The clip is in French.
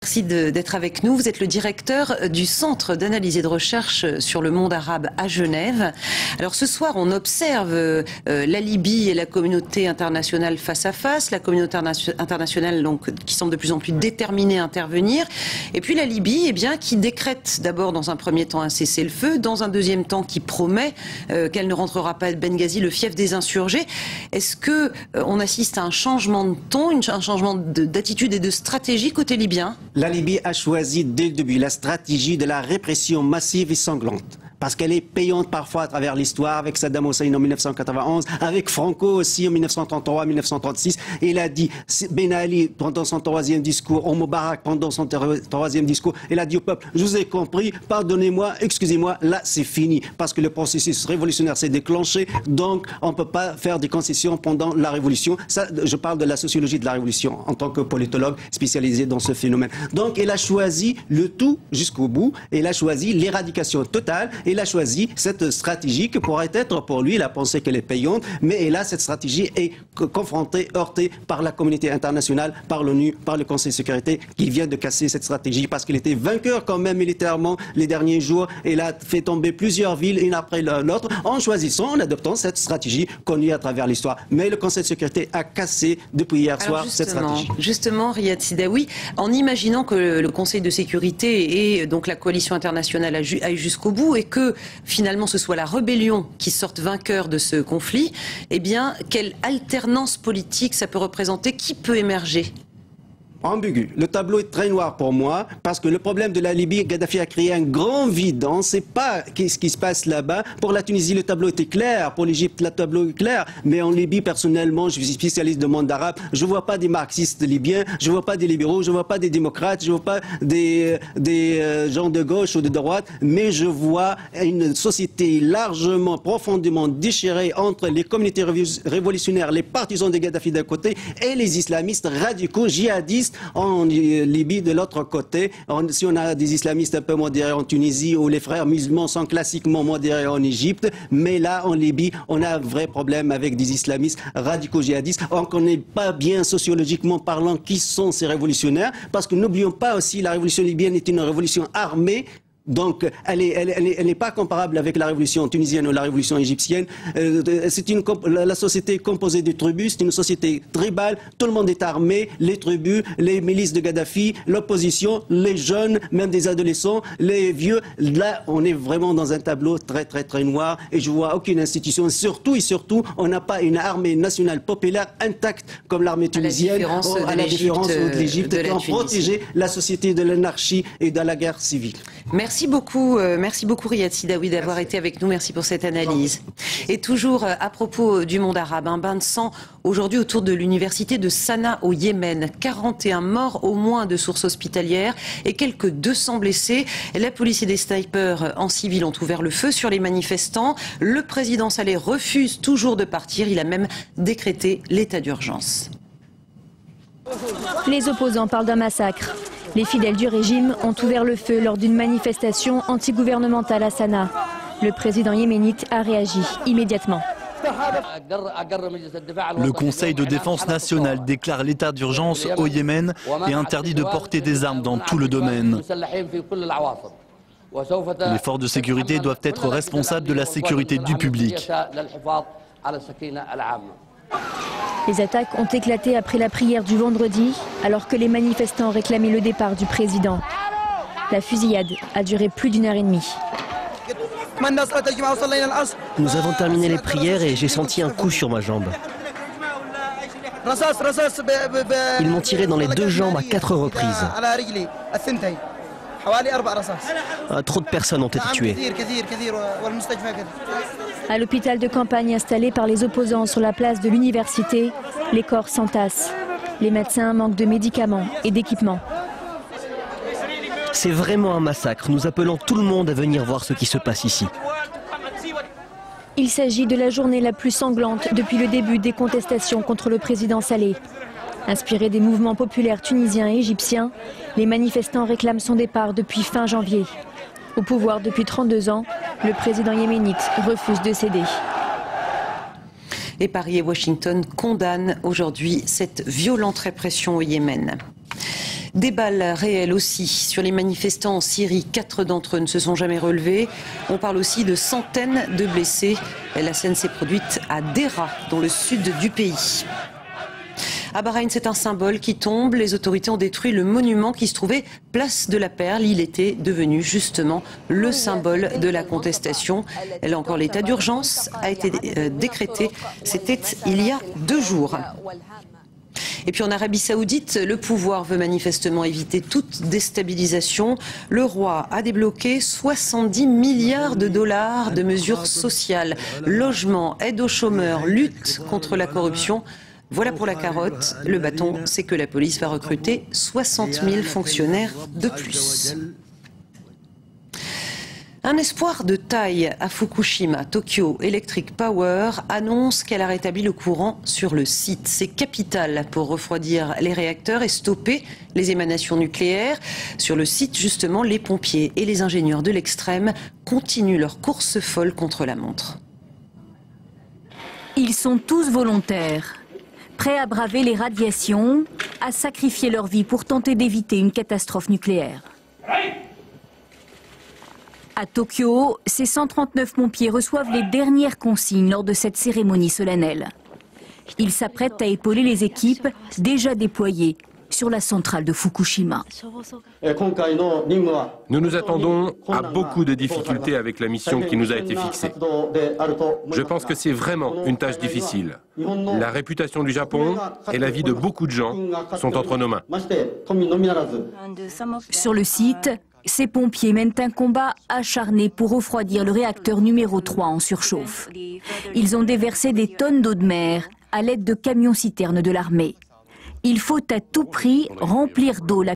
Merci d'être avec nous. Vous êtes le directeur du Centre d'analyse et de recherche sur le monde arabe à Genève. Alors ce soir, on observe la Libye et la communauté internationale face à face. La communauté internationale donc, qui semble de plus en plus déterminée à intervenir. Et puis la Libye qui décrète d'abord dans un premier temps un cessez-le-feu, dans un deuxième temps qui promet qu'elle ne rentrera pas à Benghazi, le fief des insurgés. Est-ce qu'on assiste à un changement de ton, un changement d'attitude et de stratégie côté libyen ? La Libye a choisi dès le début la stratégie de la répression massive et sanglante. Parce qu'elle est payante parfois à travers l'histoire, avec Saddam Hussein en 1991, avec Franco aussi en 1933-1936. Il a dit, Ben Ali pendant son troisième discours, Moubarak pendant son troisième discours, il a dit au peuple, je vous ai compris, pardonnez-moi, excusez-moi, là c'est fini. Parce que le processus révolutionnaire s'est déclenché, donc on ne peut pas faire des concessions pendant la révolution. Ça, je parle de la sociologie de la révolution en tant que politologue spécialisé dans ce phénomène. Donc il a choisi le tout jusqu'au bout, il a choisi l'éradication totale. Il a choisi cette stratégie qui pourrait être pour lui, il a pensé qu'elle est payante, mais là, cette stratégie est confrontée, heurtée par la communauté internationale, par l'ONU, par le Conseil de sécurité, qui vient de casser cette stratégie parce qu'il était vainqueur quand même militairement les derniers jours. Il a fait tomber plusieurs villes, une après l'autre, en choisissant, en adoptant cette stratégie connue à travers l'histoire. Mais le Conseil de sécurité a cassé depuis hier soir cette stratégie. Justement, Riyad Sidaoui, en imaginant que le Conseil de sécurité et donc la coalition internationale aille jusqu'au bout et que finalement ce soit la rébellion qui sorte vainqueur de ce conflit, quelle alternance politique ça peut représenter? Qui peut émerger? Ambigu. Le tableau est très noir pour moi parce que le problème de la Libye, Kadhafi a créé un grand vide. On ne sait pas ce qui se passe là-bas. Pour la Tunisie, le tableau était clair. Pour l'Égypte, le tableau est clair. Mais en Libye, personnellement, je suis spécialiste de monde arabe. Je ne vois pas des marxistes libyens. Je ne vois pas des libéraux. Je ne vois pas des démocrates. Je ne vois pas des gens de gauche ou de droite. Mais je vois une société largement, profondément déchirée entre les communautés révolutionnaires, les partisans de Kadhafi d'un côté et les islamistes radicaux, djihadistes en Libye de l'autre côté. Si on a des islamistes un peu modérés en Tunisie ou les frères musulmans sont classiquement modérés en Égypte, mais là en Libye on a un vrai problème avec des islamistes radicaux djihadistes. On ne connaît pas bien sociologiquement parlant qui sont ces révolutionnaires, parce que n'oublions pas aussi la révolution libyenne est une révolution armée. Donc, elle n'est pas comparable avec la révolution tunisienne ou la révolution égyptienne. La société est composée de tribus, c'est une société tribale, tout le monde est armé, les tribus, les milices de Kadhafi, l'opposition, les jeunes, même des adolescents, les vieux. Là, on est vraiment dans un tableau très très très noir et je vois aucune institution. Surtout, on n'a pas une armée nationale populaire intacte comme l'armée tunisienne, à la différence de l'Égypte, qui ont protégé la société de l'anarchie et de la guerre civile. Merci beaucoup Riyad Sidaoui d'avoir été avec nous. Merci pour cette analyse. Et toujours à propos du monde arabe, un bain de sang aujourd'hui autour de l'université de Sanaa au Yémen. 41 morts au moins de sources hospitalières et quelques 200 blessés. La police et des snipers en civil ont ouvert le feu sur les manifestants. Le président Saleh refuse toujours de partir. Il a même décrété l'état d'urgence. Les opposants parlent d'un massacre. Les fidèles du régime ont ouvert le feu lors d'une manifestation antigouvernementale à Sanaa. Le président yéménite a réagi immédiatement. Le Conseil de défense nationale déclare l'état d'urgence au Yémen et interdit de porter des armes dans tout le domaine. Les forces de sécurité doivent être responsables de la sécurité du public. Les attaques ont éclaté après la prière du vendredi, alors que les manifestants réclamaient le départ du président. La fusillade a duré plus d'1 heure et demie. Nous avons terminé les prières et j'ai senti un coup sur ma jambe. Ils m'ont tiré dans les 2 jambes à 4 reprises. Trop de personnes ont été tuées. À l'hôpital de campagne installé par les opposants sur la place de l'université, les corps s'entassent. Les médecins manquent de médicaments et d'équipements. C'est vraiment un massacre. Nous appelons tout le monde à venir voir ce qui se passe ici. Il s'agit de la journée la plus sanglante depuis le début des contestations contre le président Saleh. Inspirés des mouvements populaires tunisiens et égyptiens, les manifestants réclament son départ depuis fin janvier. Au pouvoir depuis 32 ans, le président yéménite refuse de céder. Et Paris et Washington condamnent aujourd'hui cette violente répression au Yémen. Des balles réelles aussi sur les manifestants en Syrie. 4 d'entre eux ne se sont jamais relevés. On parle aussi de centaines de blessés. La scène s'est produite à Deraa, dans le sud du pays. À Bahreïn, c'est un symbole qui tombe. Les autorités ont détruit le monument qui se trouvait place de la Perle. Il était devenu justement le symbole de la contestation. Là encore, l'état d'urgence a été décrété. C'était il y a 2 jours. Et puis en Arabie Saoudite, le pouvoir veut manifestement éviter toute déstabilisation. Le roi a débloqué 70 milliards de dollars de mesures sociales, logement, aide aux chômeurs, lutte contre la corruption. Voilà pour la carotte. Le bâton, c'est que la police va recruter 60 000 fonctionnaires de plus. Un espoir de taille à Fukushima. Tokyo Electric Power annonce qu'elle a rétabli le courant sur le site. C'est capital pour refroidir les réacteurs et stopper les émanations nucléaires. Sur le site, justement, les pompiers et les ingénieurs de l'extrême continuent leur course folle contre la montre. Ils sont tous volontaires, prêts à braver les radiations, à sacrifier leur vie pour tenter d'éviter une catastrophe nucléaire. À Tokyo, ces 139 pompiers reçoivent les dernières consignes lors de cette cérémonie solennelle. Ils s'apprêtent à épauler les équipes déjà déployées sur la centrale de Fukushima. Nous nous attendons à beaucoup de difficultés avec la mission qui nous a été fixée. Je pense que c'est vraiment une tâche difficile. La réputation du Japon et la vie de beaucoup de gens sont entre nos mains. Sur le site, ces pompiers mènent un combat acharné pour refroidir le réacteur numéro 3 en surchauffe. Ils ont déversé des tonnes d'eau de mer à l'aide de camions-citernes de l'armée. Il faut à tout prix remplir d'eau la